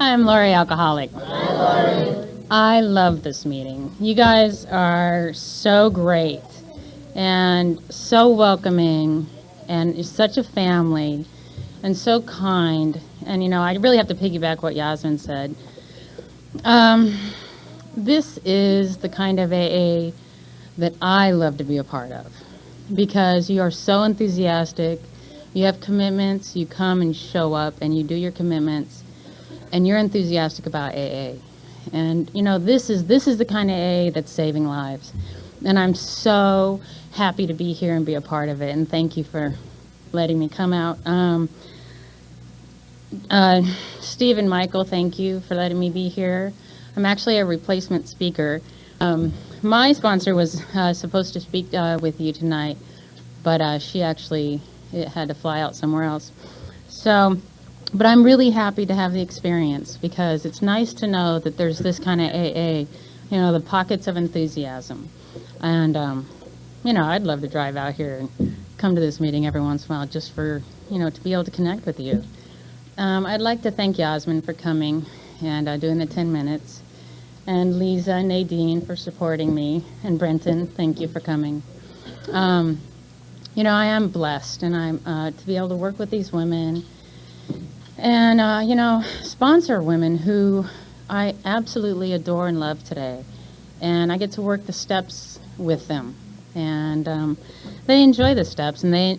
I'm Lori, alcoholic. Hi, Lori. I love this meeting. You guys are so great and so welcoming and you're such a family and so kind. And, I really have to piggyback what Yasmin said. This is the kind of AA that I love to be a part of because you are so enthusiastic. You have commitments. You come and show up and you do your commitments. And you're enthusiastic about AA. And, this is the kind of AA that's saving lives. And I'm so happy to be here and be a part of it. And thank you for letting me come out. Steve and Michael, thank you for letting me be here. I'm actually a replacement speaker. My sponsor was supposed to speak with you tonight, but she actually had to fly out somewhere else. But I'm really happy to have the experience because it's nice to know that there's this kind of AA, the pockets of enthusiasm. And, I'd love to drive out here and come to this meeting every once in a while just for, to be able to connect with you. I'd like to thank Yasmin for coming and doing the 10 minutes. And Lisa and Nadine for supporting me. And Brenton, thank you for coming. I am blessed and I'm to be able to work with these women and, sponsor women who I absolutely adore and love today. And I get to work the steps with them. And they enjoy the steps, and they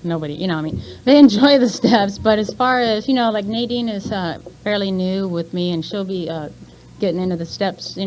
enjoy the steps. But as far as, like Nadine is fairly new with me, and she'll be getting into the steps,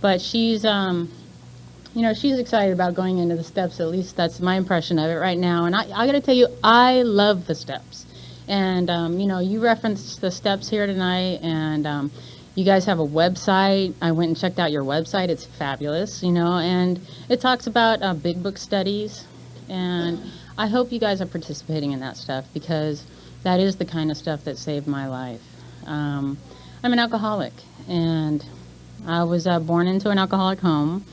But she's, she's excited about going into the steps. At least that's my impression of it right now. And I got to tell you, I love the steps. And, you referenced the steps here tonight, and you guys have a website. I went and checked out your website. It's fabulous, and it talks about big book studies. And I hope you guys are participating in that stuff because that is the kind of stuff that saved my life. I'm an alcoholic, and I was born into an alcoholic home.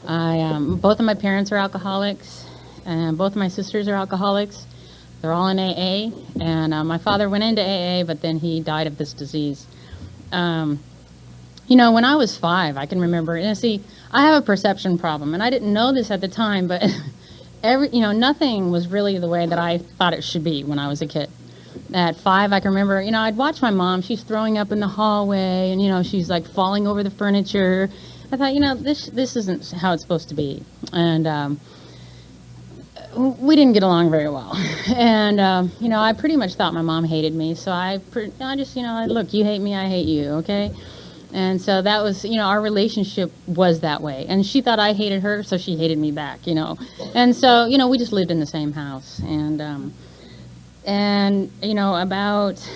Both of my parents are alcoholics, and both of my sisters are alcoholics. They're all in AA, and my father went into AA, but then he died of this disease. When I was 5, I can remember, and see, I have a perception problem, and I didn't know this at the time, but nothing was really the way that I thought it should be when I was a kid. At 5, I can remember, I'd watch my mom, she's throwing up in the hallway, and, she's like falling over the furniture. I thought, this isn't how it's supposed to be. And, we didn't get along very well. And, I pretty much thought my mom hated me. So I just, look, you hate me, I hate you, okay? And so that was, our relationship was that way. And she thought I hated her, so she hated me back, And so, we just lived in the same house. And about,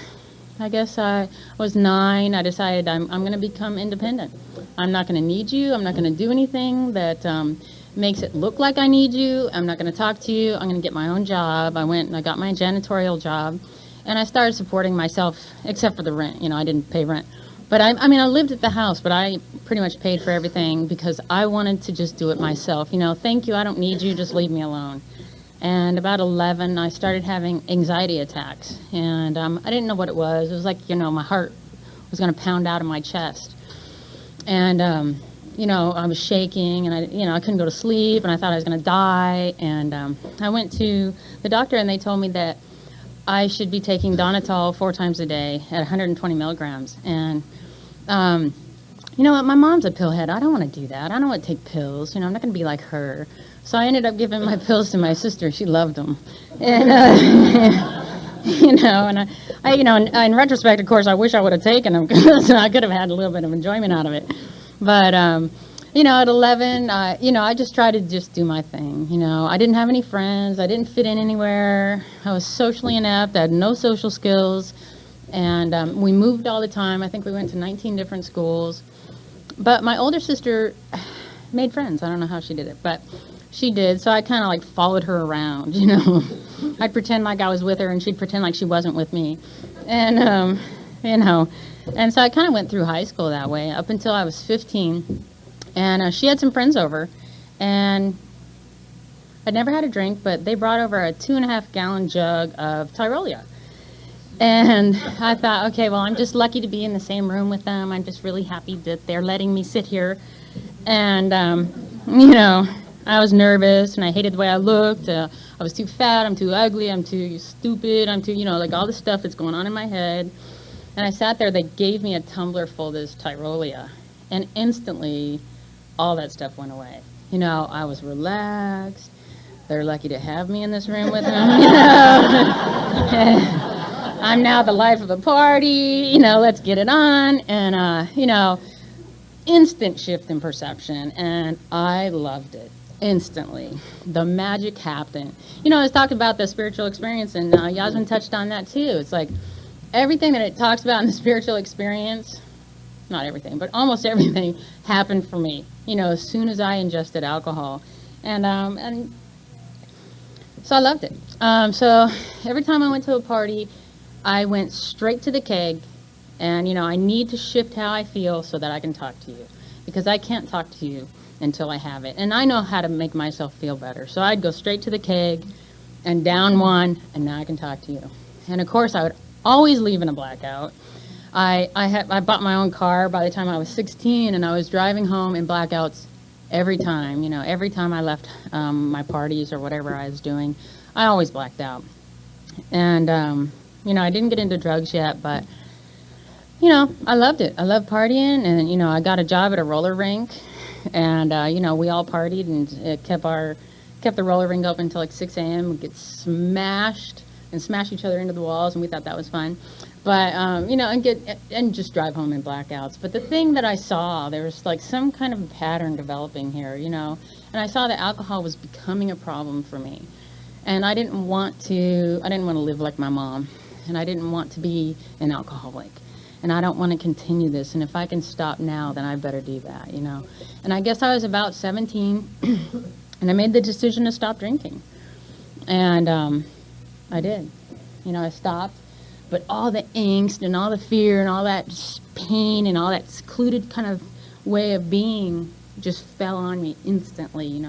I guess I was 9, I decided I'm going to become independent. I'm not going to need you. I'm not going to do anything that makes it look like I need you. I'm not going to talk to you. I'm going to get my own job. I went and I got my janitorial job, and I started supporting myself, except for the rent. I didn't pay rent. But I lived at the house, but I pretty much paid for everything because I wanted to just do it myself. Thank you, I don't need you, just leave me alone. And about 11, I started having anxiety attacks, and I didn't know what it was. It was like, my heart was going to pound out of my chest. And, I was shaking, and I couldn't go to sleep, and I thought I was going to die. And I went to the doctor, and they told me that I should be taking Donatol 4 times a day at 120 milligrams. And, what? My mom's a pillhead. I don't want to do that. I don't want to take pills. I'm not going to be like her. So I ended up giving my pills to my sister. She loved them. And, and in retrospect, of course, I wish I would have taken them because I could have had a little bit of enjoyment out of it. But, at 11, I just tried to just do my thing. I didn't have any friends. I didn't fit in anywhere. I was socially inept. I had no social skills. And we moved all the time. I think we went to 19 different schools. But my older sister made friends. I don't know how she did it, but she did. So I kind of like followed her around, I'd pretend like I was with her and she'd pretend like she wasn't with me. And, and so I kind of went through high school that way up until I was 15. And she had some friends over. And I'd never had a drink, but they brought over a 2.5-gallon jug of Tyrolia. And I thought, okay, well, I'm just lucky to be in the same room with them. I'm just really happy that they're letting me sit here. And, I was nervous, and I hated the way I looked. I was too fat, I'm too ugly, I'm too stupid, I'm too, like all the stuff that's going on in my head. And I sat there, they gave me a tumbler full of this Tyrolia. And instantly, all that stuff went away. I was relaxed. They're lucky to have me in this room with them, I'm now the life of the party, let's get it on. And, instant shift in perception. And I loved it instantly. The magic happened. I was talking about the spiritual experience, and Yasmin touched on that too. It's like everything that it talks about in the spiritual experience, not everything, but almost everything happened for me, as soon as I ingested alcohol. And so I loved it. So every time I went to a party, I went straight to the keg, and, I need to shift how I feel so that I can talk to you, because I can't talk to you until I have it. And I know how to make myself feel better. So I'd go straight to the keg and down one, and now I can talk to you. And, of course, I would always leave in a blackout. I bought my own car by the time I was 16, and I was driving home in blackouts every time. Every time I left my parties or whatever I was doing, I always blacked out. And, I didn't get into drugs yet, but, I loved it. I loved partying, and, I got a job at a roller rink, and, we all partied, and it kept the roller rink open until like 6 a.m. We'd get smashed and smash each other into the walls, and we thought that was fun. But, and just drive home in blackouts. But the thing that I saw, there was like some kind of a pattern developing here, and I saw that alcohol was becoming a problem for me. And I didn't want to live like my mom, and I didn't want to be an alcoholic. And I don't want to continue this, and if I can stop now, then I better do that, And I guess I was about 17, and I made the decision to stop drinking. And I did. I stopped. But all the angst and all the fear and all that pain and all that secluded kind of way of being just fell on me instantly,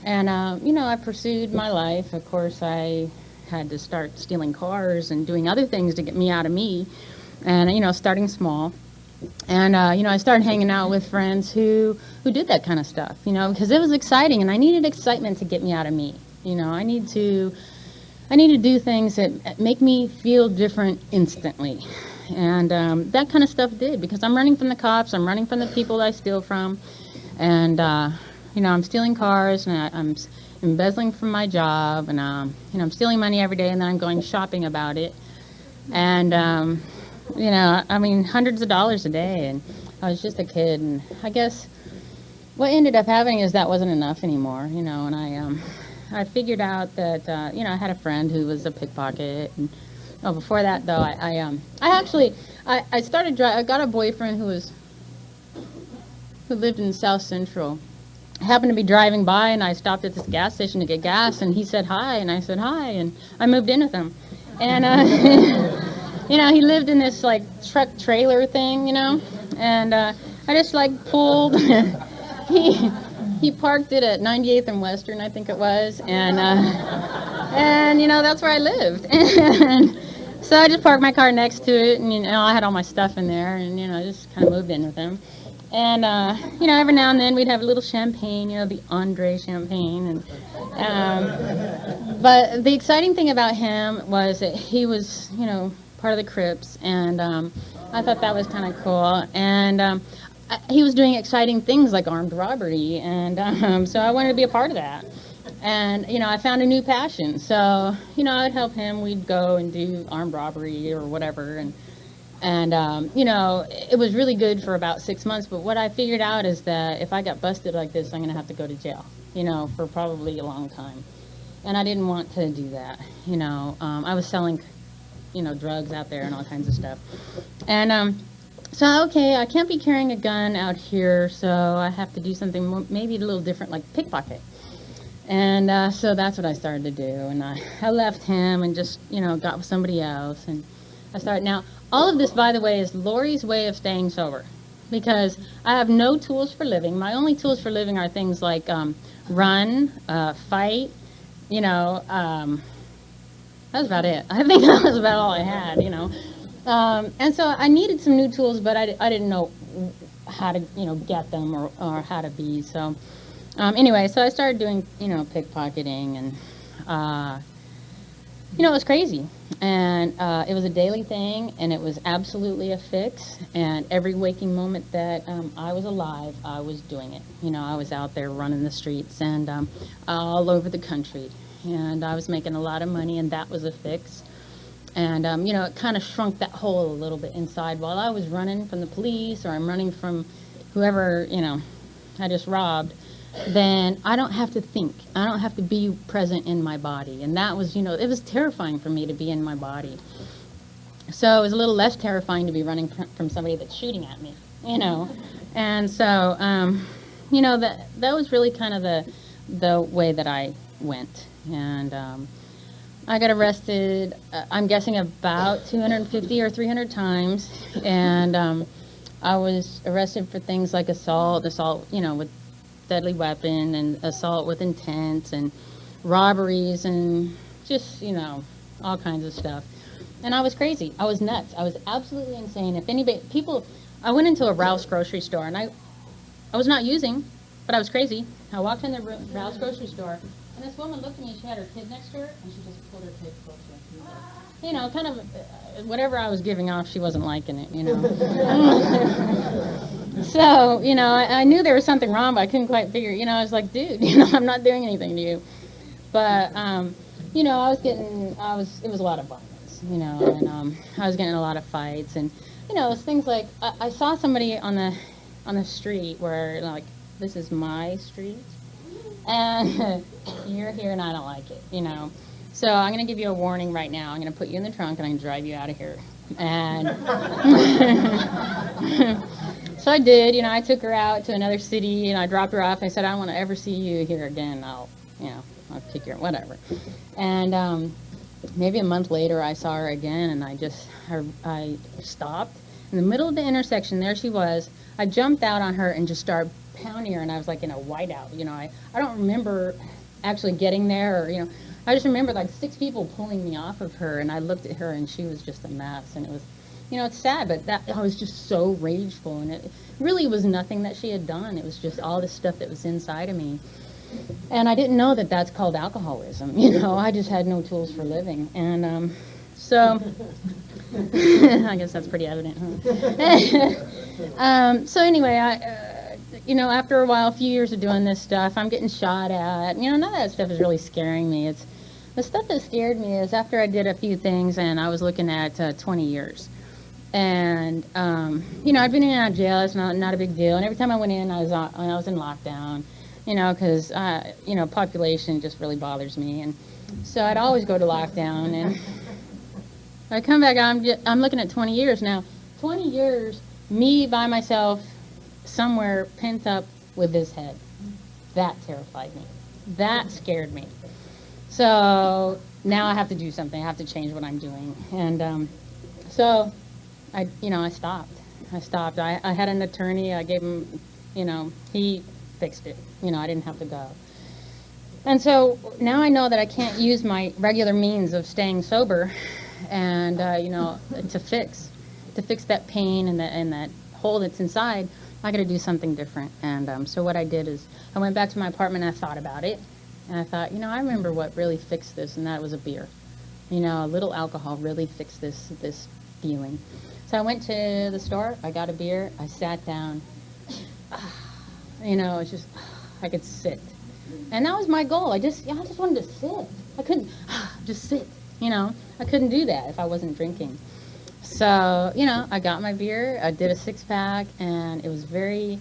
And, I pursued my life. Of course, I had to start stealing cars and doing other things to get me out of me. And, starting small. And, I started hanging out with friends who did that kind of stuff, because it was exciting, and I needed excitement to get me out of me. I need to do things that make me feel different instantly. And that kind of stuff did, because I'm running from the cops, I'm running from the people I steal from, and, I'm stealing cars, and I'm embezzling from my job, and, I'm stealing money every day, and then I'm going shopping about it. And, hundreds of dollars a day, and I was just a kid, and I guess what ended up happening is that wasn't enough anymore, and I figured out that, I had a friend who was a pickpocket, and before that, though, I got a boyfriend who lived in South Central. I happened to be driving by, and I stopped at this gas station to get gas, and he said hi, and I said hi, and I moved in with him. And, he lived in this, like, truck trailer thing, and I just, like, pulled. He parked it at 98th and Western, I think it was, and that's where I lived. And so I just parked my car next to it, and, I had all my stuff in there, and, I just kind of moved in with him. And, every now and then we'd have a little champagne, the Andre champagne. And but the exciting thing about him was that he was, part of the Crips, and I thought that was kind of cool. And he was doing exciting things like armed robbery, and so I wanted to be a part of that. And, I found a new passion. So, I'd help him. We'd go and do armed robbery or whatever. And it was really good for about 6 months. But what I figured out is that if I got busted like this, I'm going to have to go to jail, for probably a long time. And I didn't want to do that. I was selling, drugs out there and all kinds of stuff. And so, okay, I can't be carrying a gun out here, so I have to do something maybe a little different, like pickpocket. And so that's what I started to do. And I left him and just, got with somebody else. And I started. Now, all of this, by the way, is Lori's way of staying sober, because I have no tools for living. My only tools for living are things like run, fight, that was about it. I think that was about all I had, And so I needed some new tools, but I didn't know how to, get them or how to be. So anyway, so I started doing, pickpocketing, and, it was crazy. And it was a daily thing, and it was absolutely a fix. And every waking moment that I was alive, I was doing it. I was out there running the streets and all over the country. And I was making a lot of money, and that was a fix. And, it kind of shrunk that hole a little bit inside. While I was running from the police, or I'm running from whoever, I just robbed, then I don't have to think. I don't have to be present in my body. And that was, it was terrifying for me to be in my body. So it was a little less terrifying to be running from somebody that's shooting at me, And so, that was really kind of the way that I went. And I got arrested, I'm guessing about 250 or 300 times. And I was arrested for things like assault, with deadly weapon, and assault with intent, and robberies, and just, all kinds of stuff. And I was crazy. I was nuts. I was absolutely insane. I went into a Ralph's grocery store, and I was not using, but I was crazy. I walked in the Ralph's grocery store, and this woman looked at me, she had her kid next to her, and she just pulled her kid closer. Kind of, whatever I was giving off, she wasn't liking it, So, I knew there was something wrong, but I couldn't quite figure, I was like, dude, I'm not doing anything to you. But, it was a lot of violence, and I was getting in a lot of fights, and, it's things like, I saw somebody on the street where, like, this is my street, and you're here and I don't like it, So I'm going to give you a warning right now. I'm going to put you in the trunk and I'm going to drive you out of here. And so I did, I took her out to another city, and I dropped her off. I said, I don't want to ever see you here again. I'll kick you, whatever. And maybe a month later I saw her again, and I stopped. In the middle of the intersection, there she was. I jumped out on her and just started pounding her, and I was like in a whiteout. I don't remember actually getting there, or, I just remember like 6 people pulling me off of her, and I looked at her, and she was just a mess. And it was, it's sad, but I was just so rageful, and it really was nothing that she had done. It was just all this stuff that was inside of me. And I didn't know that that's called alcoholism. I just had no tools for living. And so I guess that's pretty evident, huh? So anyway, after a while, a few years of doing this stuff, I'm getting shot at. None of that stuff is really scaring me. The stuff that scared me is after I did a few things, and I was looking at 20 years. And, I'd been in and out of jail. It's not a big deal. And every time I went in, I was in lockdown, because, population just really bothers me. And so I'd always go to lockdown. And I come back, I'm looking at 20 years now. 20 years, me by myself, somewhere pent up with this head. That terrified me. That scared me. So now I have to do something. I have to change what I'm doing. And so I stopped. I had an attorney. I gave him, he fixed it. I didn't have to go. And so now I know that I can't use my regular means of staying sober and, to fix that pain and that hole that's inside. I got to do something different. And so what I did is I went back to my apartment and I thought about it. And I thought, I remember what really fixed this, and that was a beer. A little alcohol really fixed this feeling. So I went to the store, I got a beer, I sat down. It's just, I could sit. And that was my goal. I just wanted to sit. I couldn't just sit, I couldn't do that if I wasn't drinking. So, I got my beer, I did a 6-pack, and it was very,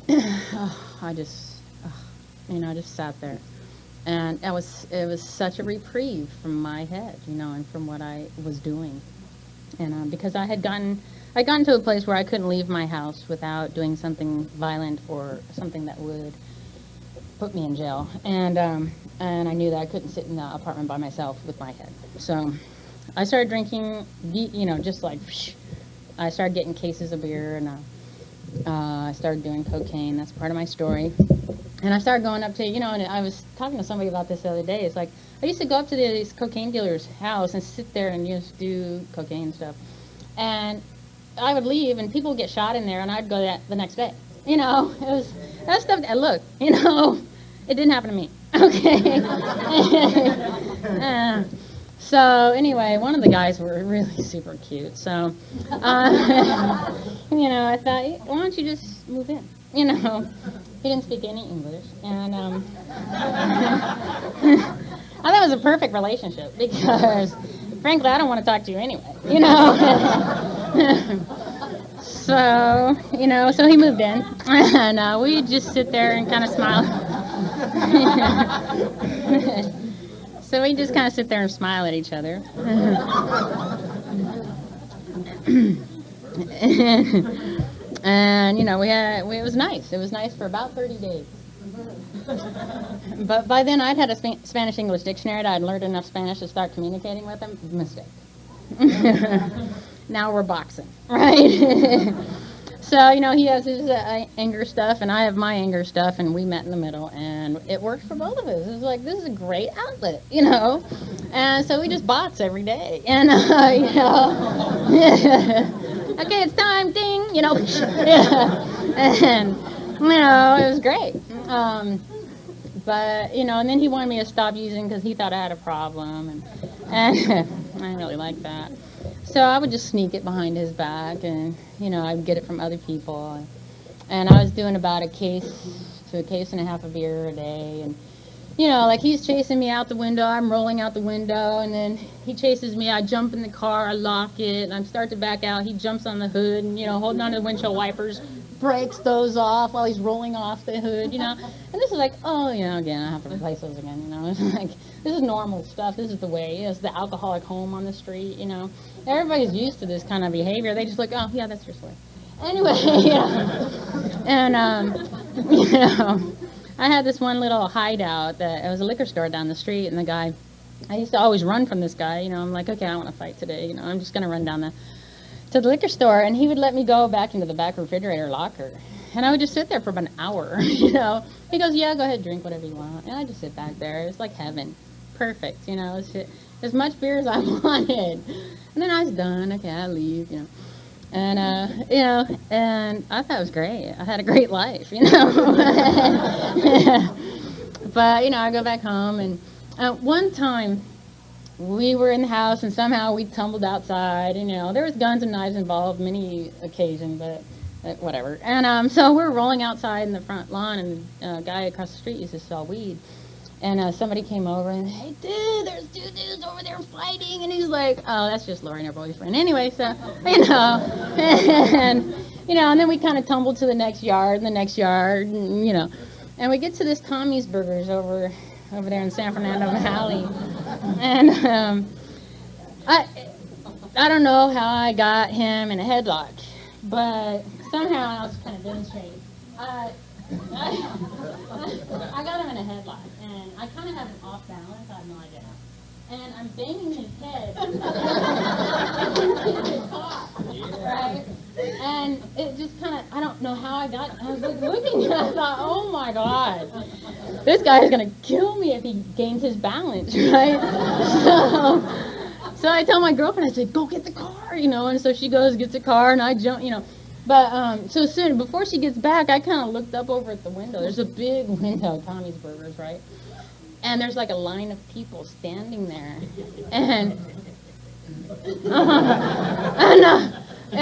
I just sat there. And it was such a reprieve from my head, and from what I was doing. And because I'd gotten to a place where I couldn't leave my house without doing something violent or something that would put me in jail. And I knew that I couldn't sit in the apartment by myself with my head. So I started drinking, just like, I started getting cases of beer, and I started doing cocaine. That's part of my story. And I started going up to, and I was talking to somebody about this the other day. It's like, I used to go up to this cocaine dealer's house and sit there and just do cocaine stuff. And I would leave, and people would get shot in there, and I'd go the next day. It was, that stuff, look, it didn't happen to me. Okay. So anyway, one of the guys were really super cute. So, I thought, why don't you just move in? He didn't speak any English, and I thought it was a perfect relationship because, frankly, I don't want to talk to you anyway. So, so he moved in, and we'd just sit there and kind of smile. So we just kind of sit there and smile at each other. And, it was nice. It was nice for about 30 days. But by then I'd had a Spanish-English dictionary. I'd learned enough Spanish to start communicating with him. Mistake. Now we're boxing, right? So, he has his anger stuff, and I have my anger stuff, and we met in the middle, and it worked for both of us. It was like, this is a great outlet, And so we just box every day, and, okay, it's time, ding, and, it was great. But, and then he wanted me to stop using because he thought I had a problem, and I didn't really like that. So I would just sneak it behind his back, and, I'd get it from other people. And I was doing about a case to a case and a half of beer a day. And, like he's chasing me out the window, I'm rolling out the window, and then he chases me, I jump in the car, I lock it, and I start to back out. He jumps on the hood and, holding on to the windshield wipers, breaks those off while he's rolling off the hood, And this is like, again, I have to replace those again, It's like, this is normal stuff. This is the way. It's the alcoholic home on the street, Everybody's used to this kind of behavior. They just like, oh, yeah, that's your story. Anyway, And, I had this one little hideout that it was a liquor store down the street, and the guy, I used to always run from this guy, I'm like, okay, I don't want to fight today, I'm just going to run down to the liquor store, and he would let me go back into the back refrigerator locker, and I would just sit there for about an hour, He goes, yeah, go ahead, drink whatever you want, and I just sit back there. It's like heaven. Perfect, it's as much beer as I wanted, and then I was done. Okay, I leave, And, and I thought it was great. I had a great life, But, I go back home, and one time we were in the house, and somehow we tumbled outside, and, there was guns and knives involved many occasions, but whatever. And so we're rolling outside in the front lawn, and a guy across the street used to sell weed. And somebody came over and, hey, dude, there's two dudes over there fighting. And he's like, oh, that's just Lori and her boyfriend. Anyway, so, and, and then we kind of tumbled to the next yard, and, and we get to this Tommy's Burgers over there in San Fernando Valley. And I don't know how I got him in a headlock, but somehow, I'll just kind of demonstrate. I got him in a headlock, and I kind of have him off balance, I have no idea. And I'm banging his head into his car, right? And it just kind of, I don't know how I was like looking at it, I thought, oh my God, this guy is going to kill me if he gains his balance, right? So I tell my girlfriend, I said, go get the car, and so she goes, gets the car, and I jump, But, so soon, before she gets back, I kind of looked up over at the window. There's a big window, Tommy's Burgers, right? And there's like a line of people standing there. And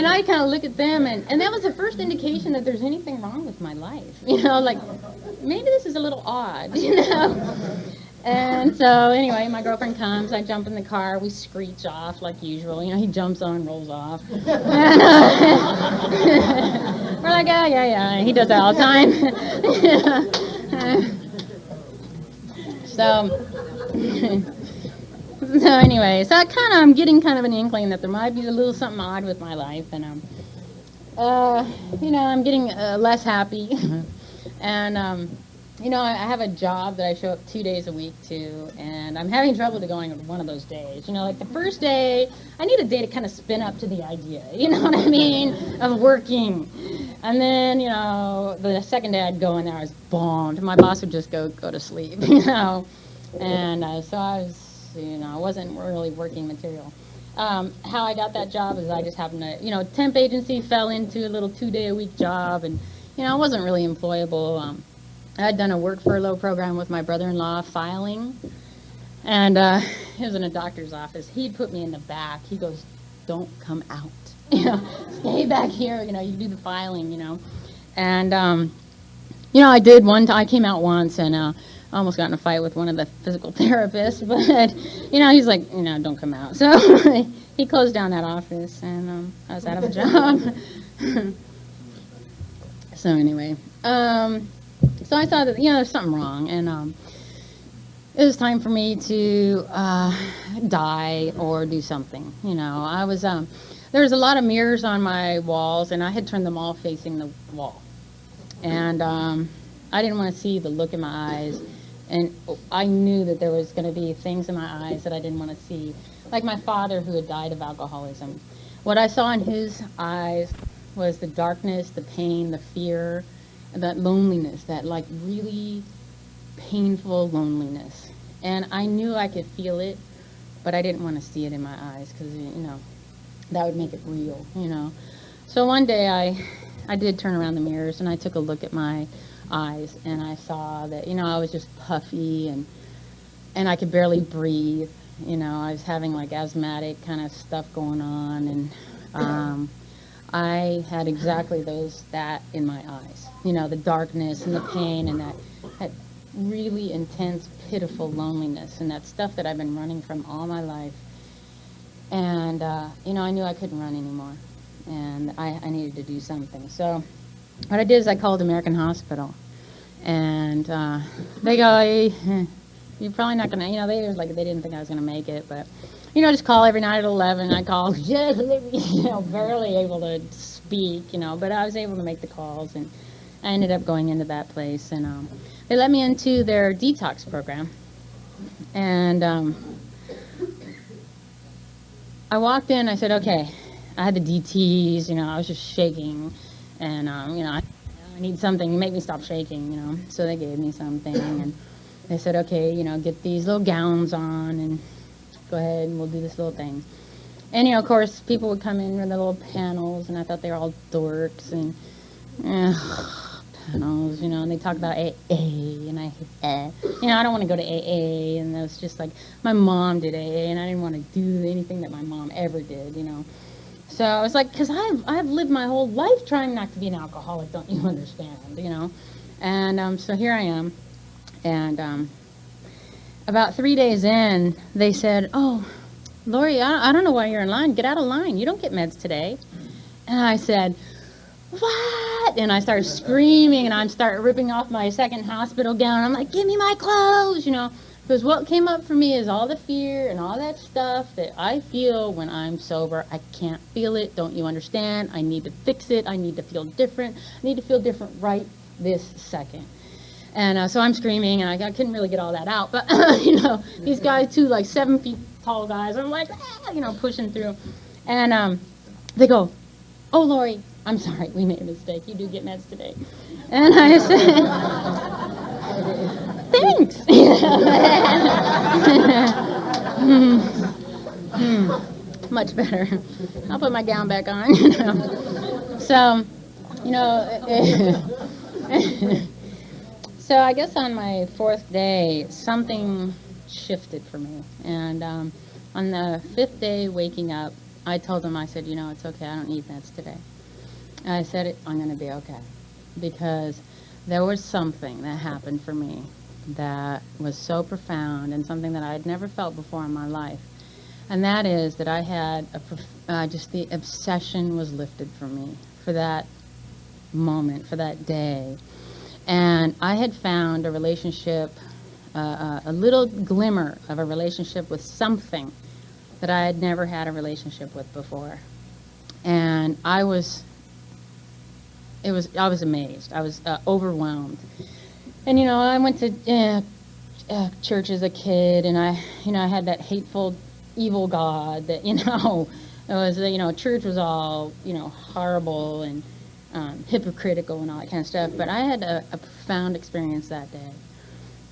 I kind of look at them, and that was the first indication that there's anything wrong with my life. Like, maybe this is a little odd, And so, anyway, my girlfriend comes, I jump in the car, we screech off like usual, he jumps on, rolls off. And, we're like, oh, yeah, he does that all the time. So anyway, so I'm getting kind of an inkling that there might be a little something odd with my life, and, I'm getting less happy, and, I have a job that I show up 2 days a week to, and I'm having trouble to going on one of those days. Like the first day, I need a day to kind of spin up to the idea, you know what I mean, of working. And then, the second day I'd go in there, I was bombed. My boss would just go to sleep, And so I was, I wasn't really working material. How I got that job is I just happened to, temp agency fell into a little 2-day-a-week job, and, I wasn't really employable. I had done a work furlough program with my brother-in-law filing, and it was in a doctor's office. He put me in the back. He goes, "Don't come out. Stay back here. You do the filing. And I did one time. I came out once, and I almost got in a fight with one of the physical therapists. But he's like, don't come out. So he closed down that office, and I was out of a job. So anyway, so I thought that there's something wrong, and it was time for me to die or do something. I was there was a lot of mirrors on my walls, and I had turned them all facing the wall, and I didn't want to see the look in my eyes, and I knew that there was going to be things in my eyes that I didn't want to see, like my father who had died of alcoholism. What I saw in his eyes was the darkness, the pain, the fear, and that loneliness, that like really painful loneliness. And I knew I could feel it, but I didn't want to see it in my eyes because, that would make it real, So one day I did turn around the mirrors and I took a look at my eyes, and I saw that, I was just puffy and I could barely breathe. I was having like asthmatic kind of stuff going on, and I had exactly that in my eyes, the darkness and the pain and that really intense, pitiful loneliness, and that stuff that I've been running from all my life. And, I knew I couldn't run anymore, and I needed to do something. So what I did is I called American Hospital, and they go, you're probably not going to, they was like, they didn't think I was going to make it, but, just call every night at 11. I called, barely able to speak, but I was able to make the calls, and I ended up going into that place, and they let me into their detox program, and I walked in, I said, okay, I had the DTs, I was just shaking, and, I need something to make me stop shaking, so they gave me something, and they said, okay, get these little gowns on, and go ahead, and we'll do this little thing. And, of course, people would come in with the little panels, and I thought they were all dorks, and, panels, and they talk about AA, and I hate I don't want to go to AA, and it was just like, my mom did AA, and I didn't want to do anything that my mom ever did, So I was like, because I've lived my whole life trying not to be an alcoholic, don't you understand, And so here I am, and about 3 days in, they said, oh, Lori, I don't know why you're in line. Get out of line. You don't get meds today. And I said, what? And I started screaming, and I started ripping off my second hospital gown. I'm like, give me my clothes, Because what came up for me is all the fear and all that stuff that I feel when I'm sober. I can't feel it. Don't you understand? I need to fix it. I need to feel different. I need to feel different right this second. And so I'm screaming, and I couldn't really get all that out. But, these guys, too, like 7 feet tall guys, I'm like, pushing through. And they go, oh, Lori, I'm sorry, we made a mistake. You do get meds today. And I said, thanks. Much better. I'll put my gown back on. So, so I guess on my 4th day, something shifted for me. And on the 5th day waking up, I told them, I said, it's okay, I don't need meds today. And I said, I'm going to be okay. Because there was something that happened for me that was so profound, and something that I had never felt before in my life. And that is that I had just the obsession was lifted from me for that moment, for that day. And I had found a relationship, a little glimmer of a relationship with something that I had never had a relationship with before. And I was amazed. I was overwhelmed. And, I went to church as a kid, and I had that hateful, evil God that, it was, church was all, horrible, and hypocritical and all that kind of stuff. But I had a profound experience that day.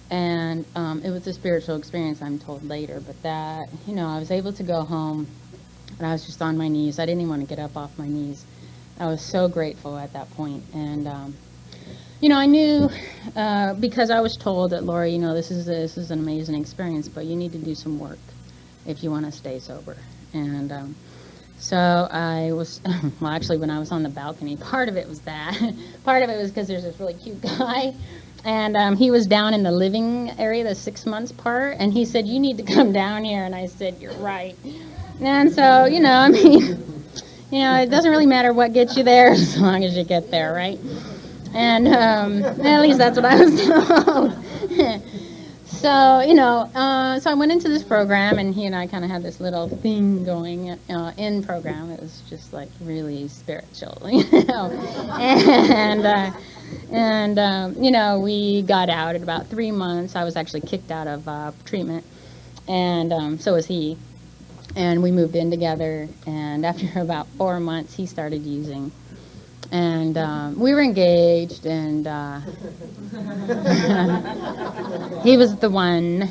And it was a spiritual experience, I'm told later. But that, I was able to go home, and I was just on my knees. I didn't even want to get up off my knees. I was so grateful at that point. And, I knew, because I was told that, Lori, this is an amazing experience, but you need to do some work if you want to stay sober. And so I was, well, actually, when I was on the balcony, part of it was that. Part of it was because there's this really cute guy, and he was down in the living area, the 6 months part, and he said, you need to come down here. And I said, you're right. And so, it doesn't really matter what gets you there as long as you get there, right? And at least that's what I was told. So, so I went into this program, and he and I kind of had this little thing going in program. It was just like really spiritual, And we got out at about 3 months. I was actually kicked out of treatment, and so was he. And we moved in together, and after about 4 months, he started using. And we were engaged, and he was the one.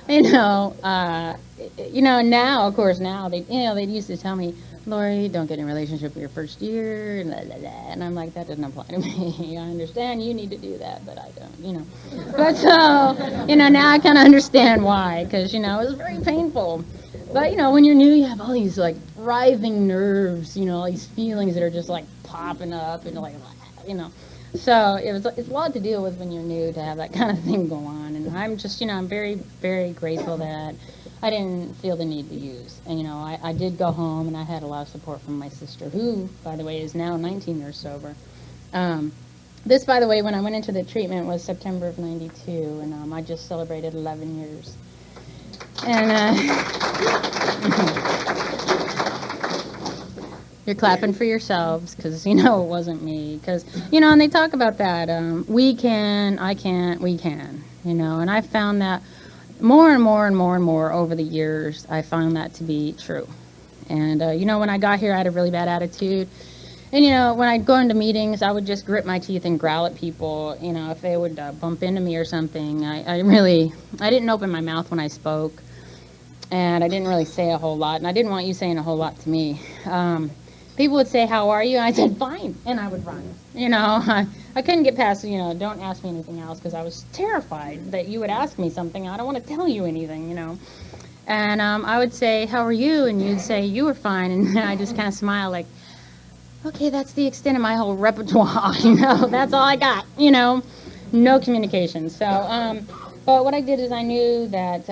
And now, of course, they used to tell me, Lori, don't get in a relationship for your first year, and blah, blah, blah. And I'm like, that doesn't apply to me. I understand you need to do that, but I don't. But so, now I kind of understand why, because it was very painful. But, when you're new, you have all these, like, writhing nerves, all these feelings that are just, like, popping up, and, like, So it's a lot to deal with when you're new to have that kind of thing go on. And I'm just, I'm very, very grateful that I didn't feel the need to use. And, I did go home, and I had a lot of support from my sister, who, by the way, is now 19 years sober. This, by the way, when I went into the treatment was September of 92, and I just celebrated 11 years. And you're clapping for yourselves, because it wasn't me. Because and they talk about that. We can, I can't, we can. And I found that more and more and more and more over the years, I found that to be true. And when I got here, I had a really bad attitude. And when I'd go into meetings, I would just grit my teeth and growl at people. If they would bump into me or something, I didn't open my mouth when I spoke. And I didn't really say a whole lot, and I didn't want you saying a whole lot to me. People would say, how are you? And I said, fine, and I would run. I couldn't get past, don't ask me anything else, because I was terrified that you would ask me something. I don't want to tell you anything, And I would say, how are you? And you'd say, you were fine, and I just kind of smile like, okay, that's the extent of my whole repertoire, that's all I got, no communication. So, but what I did is I knew that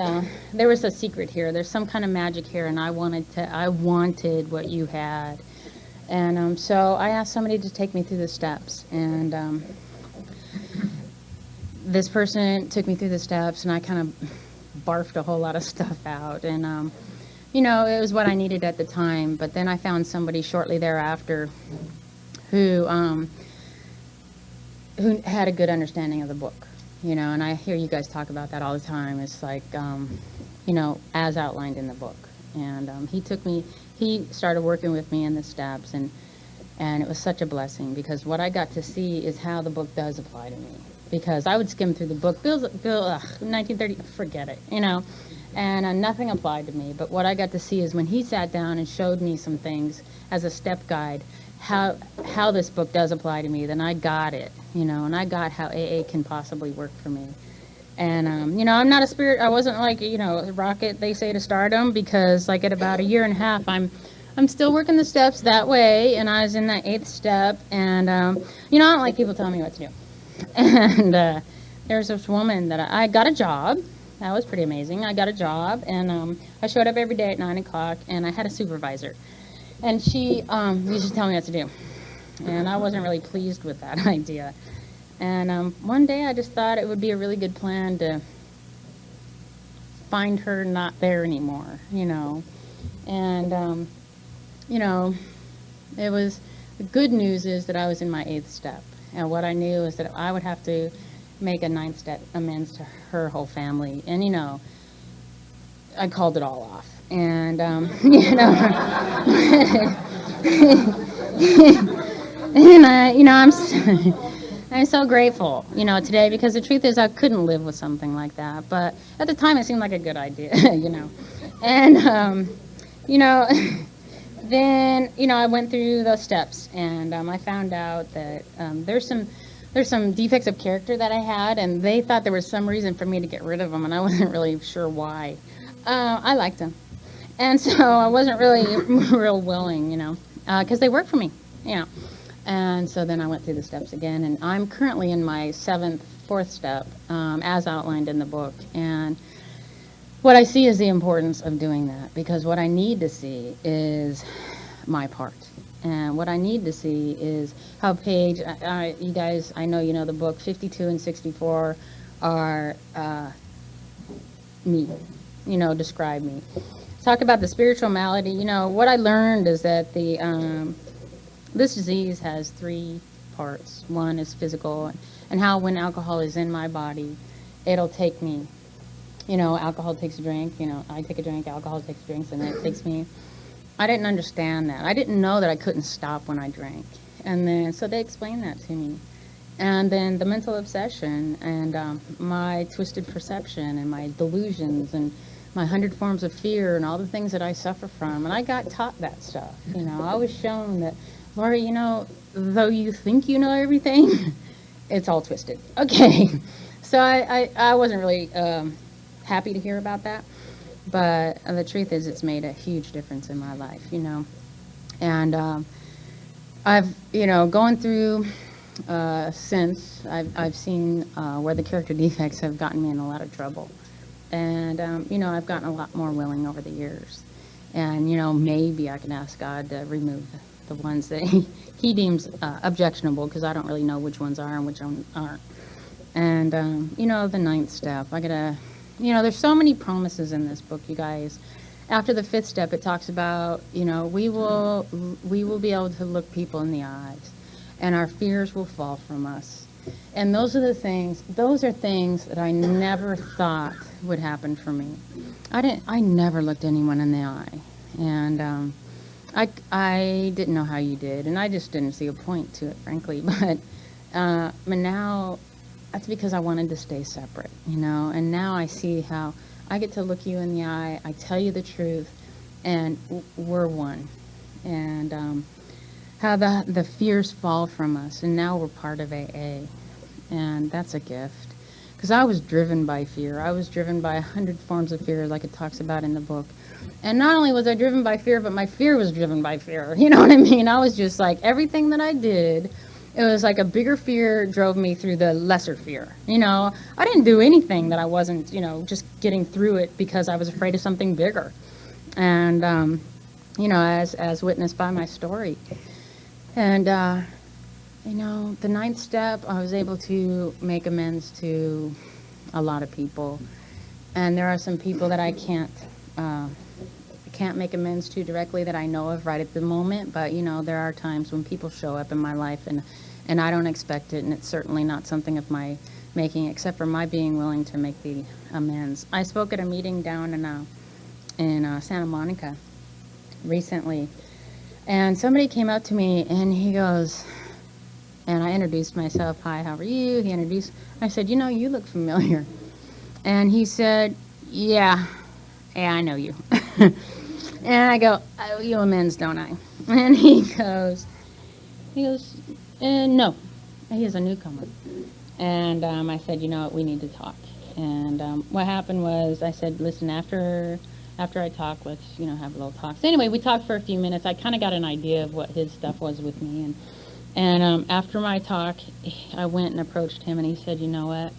there was a secret here. There's some kind of magic here, and I wanted what you had. And so I asked somebody to take me through the steps. And this person took me through the steps, and I kind of barfed a whole lot of stuff out. And, it was what I needed at the time. But then I found somebody shortly thereafter who had a good understanding of the book. And I hear you guys talk about that all the time. It's like, as outlined in the book. And he started working with me in the steps, and it was such a blessing, because what I got to see is how the book does apply to me. Because I would skim through the book, Bill, 1930, forget it, and nothing applied to me. But what I got to see is when he sat down and showed me some things as a step guide, how this book does apply to me, then I got it, and I got how AA can possibly work for me. And, I'm not a spirit, I wasn't like, a rocket, they say, to stardom, because like at about a year and a half, I'm still working the steps that way, and I was in that 8th step, and, I don't like people telling me what to do. And there's this woman that I got a job. That was pretty amazing. I got a job, and I showed up every day at 9 o'clock, and I had a supervisor. And she used to tell me what to do. And I wasn't really pleased with that idea. And one day I just thought it would be a really good plan to find her not there anymore, And, it was, the good news is that I was in my 8th step. And what I knew is that I would have to make a 9th step amends to her whole family. And, I called it all off. And, And I'm so grateful, today, because the truth is I couldn't live with something like that. But at the time, it seemed like a good idea, And, you know, then, I went through those steps, and I found out that there's some defects of character that I had, and they thought there was some reason for me to get rid of them, and I wasn't really sure why. I liked them. And so I wasn't really real willing, because they work for me, And so then I went through the steps again, and I'm currently in my fourth step, as outlined in the book. And what I see is the importance of doing that, because what I need to see is my part. And what I need to see is how you guys, I know you know the book, 52 and 64 are me, describe me. Talk about the spiritual malady. What I learned is that this disease has three parts. One is physical, and how when alcohol is in my body, it'll take me. Alcohol takes a drink, I take a drink, alcohol takes drinks, and it takes me. I didn't understand that. I didn't know that I couldn't stop when I drank. And then, so they explained that to me. And then the mental obsession, and my twisted perception, and my delusions, and my 100 forms of fear, and all the things that I suffer from. And I got taught that stuff. I was shown that, Lori, though you think you know everything, it's all twisted. Okay. So I wasn't really happy to hear about that. But the truth is, it's made a huge difference in my life, And I've, going through since, I've seen where the character defects have gotten me in a lot of trouble. And, I've gotten a lot more willing over the years. And, maybe I can ask God to remove the ones that he deems objectionable, because I don't really know which ones are and which ones aren't. And, the ninth step, there's so many promises in this book, you guys. After the fifth step, it talks about, we will be able to look people in the eyes, and our fears will fall from us. And those are things that I never thought would happen for me. I never looked anyone in the eye. And I didn't know how you did, and I just didn't see a point to it, frankly. But now, that's because I wanted to stay separate, and now I see how I get to look you in the eye, I tell you the truth, and we're one. And how the fears fall from us, and now we're part of AA. And that's a gift. Because I was driven by fear. I was driven by 100 forms of fear, like it talks about in the book. And not only was I driven by fear, but my fear was driven by fear. You know what I mean? I was just like, everything that I did, it was like a bigger fear drove me through the lesser fear. I didn't do anything that I wasn't, just getting through it because I was afraid of something bigger. And, as witnessed by my story. And, the ninth step, I was able to make amends to a lot of people. And there are some people that I can't make amends to directly that I know of right at the moment. But, there are times when people show up in my life and I don't expect it, and it's certainly not something of my making, except for my being willing to make the amends. I spoke at a meeting down in Santa Monica recently, and somebody came up to me, and he goes, and I introduced myself, hi, how are you? I said, you look familiar. And he said, yeah, I know you. And I go, I owe you amends, don't I? And he goes, no. He is a newcomer. And I said, we need to talk. And what happened was, I said, listen, after I talk, let's, have a little talk. So anyway, we talked for a few minutes. I kind of got an idea of what his stuff was with me. And after my talk, I went and approached him, and he said, you know what?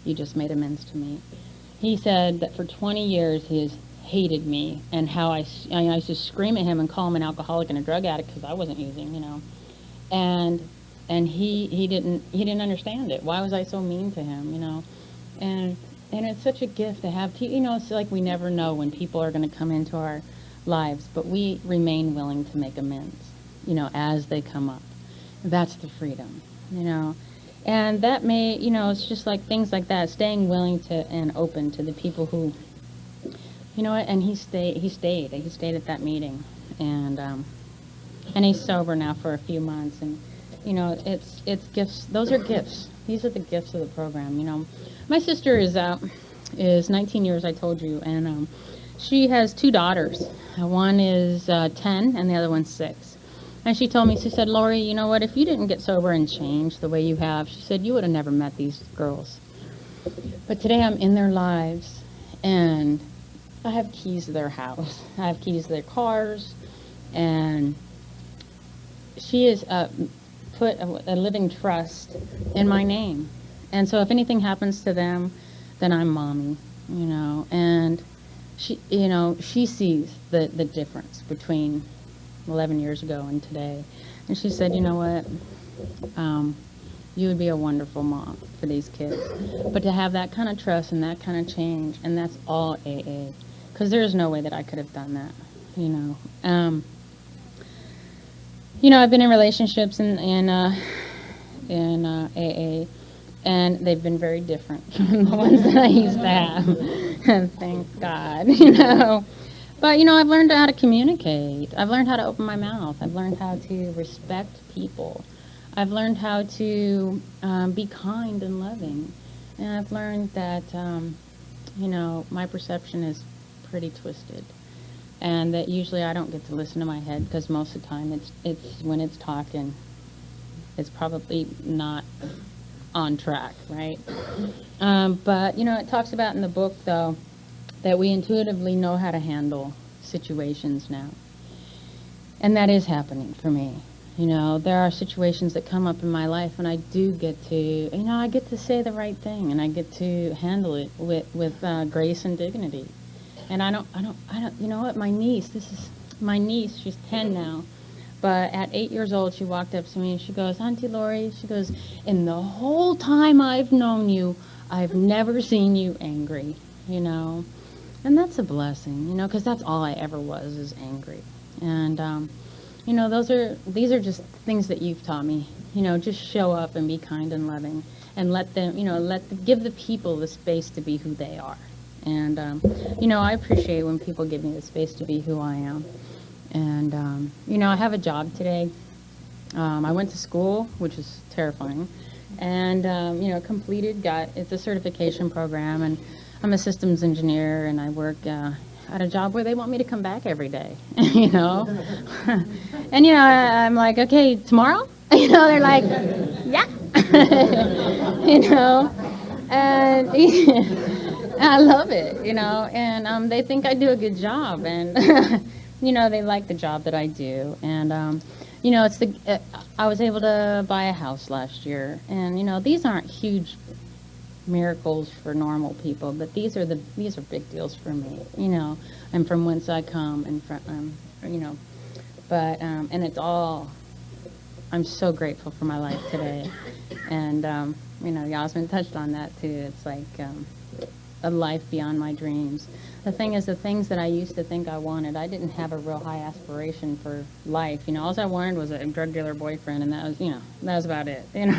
You just made amends to me. He said that for 20 years he has hated me, and how I used to scream at him and call him an alcoholic and a drug addict because I wasn't using, And he didn't understand it. Why was I so mean to him, And it's such a gift to have, it's like we never know when people are going to come into our lives, but we remain willing to make amends, as they come up. That's the freedom, And that may, it's just like things like that, staying willing to and open to the people who, and he stayed at that meeting. And and he's sober now for a few months. And it's gifts. Those are gifts. These are the gifts of the program. My sister is 19 years, I told you, and she has two daughters. One is 10, and the other one's 6. And she told me, she said, Lori, you know what? If you didn't get sober and change the way you have, she said, you would have never met these girls. But today I'm in their lives, and I have keys to their house. I have keys to their cars, and she has put a living trust in my name. And so if anything happens to them, then I'm mommy, and she sees the difference between 11 years ago and today. And she said, you know what, you would be a wonderful mom for these kids. But to have that kind of trust and that kind of change, and that's all AA, because there's no way that I could have done that, I've been in relationships in AA, and they've been very different from the ones that I used to have. Thank God, But, I've learned how to communicate. I've learned how to open my mouth. I've learned how to respect people. I've learned how to be kind and loving. And I've learned that, my perception is pretty twisted. And that usually I don't get to listen to my head, because most of the time it's when it's talking, it's probably not on track, right? But, it talks about in the book, though, that we intuitively know how to handle situations now. And that is happening for me. There are situations that come up in my life, and I do get to, I get to say the right thing, and I get to handle it with grace and dignity. And I don't, you know what, my niece, she's 10 now, but at 8 years old, she walked up to me and she goes, Auntie Lori, she goes, in the whole time I've known you, I've never seen you angry, And that's a blessing, because that's all I ever was, is angry. And, these are just things that you've taught me, just show up and be kind and loving, and let them, give the people the space to be who they are. And, I appreciate when people give me the space to be who I am. And, I have a job today. I went to school, which is terrifying, and, it's a certification program, and I'm a systems engineer, and I work at a job where they want me to come back every day, And, I'm like, okay, tomorrow? They're like, yeah. And I love it, and they think I do a good job, and, they like the job that I do. And, I was able to buy a house last year, and, these aren't huge miracles for normal people, but these are big deals for me, and from whence I come, and from, but, and it's all, I'm so grateful for my life today. And, Yasmin touched on that too. It's like, a life beyond my dreams. The thing is, the things that I used to think I wanted, I didn't have a real high aspiration for life. All I wanted was a drug dealer boyfriend, and that was about it, And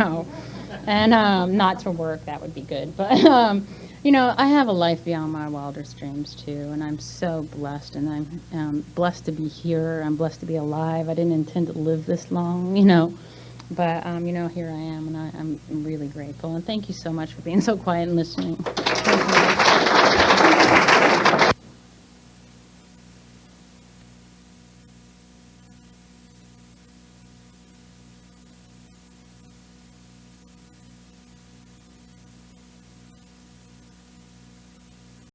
not to work, that would be good. But, I have a life beyond my wildest dreams too, and I'm so blessed, and I'm blessed to be here. I'm blessed to be alive. I didn't intend to live this long, But, here I am, and I'm really grateful. And thank you so much for being so quiet and listening. Thank you.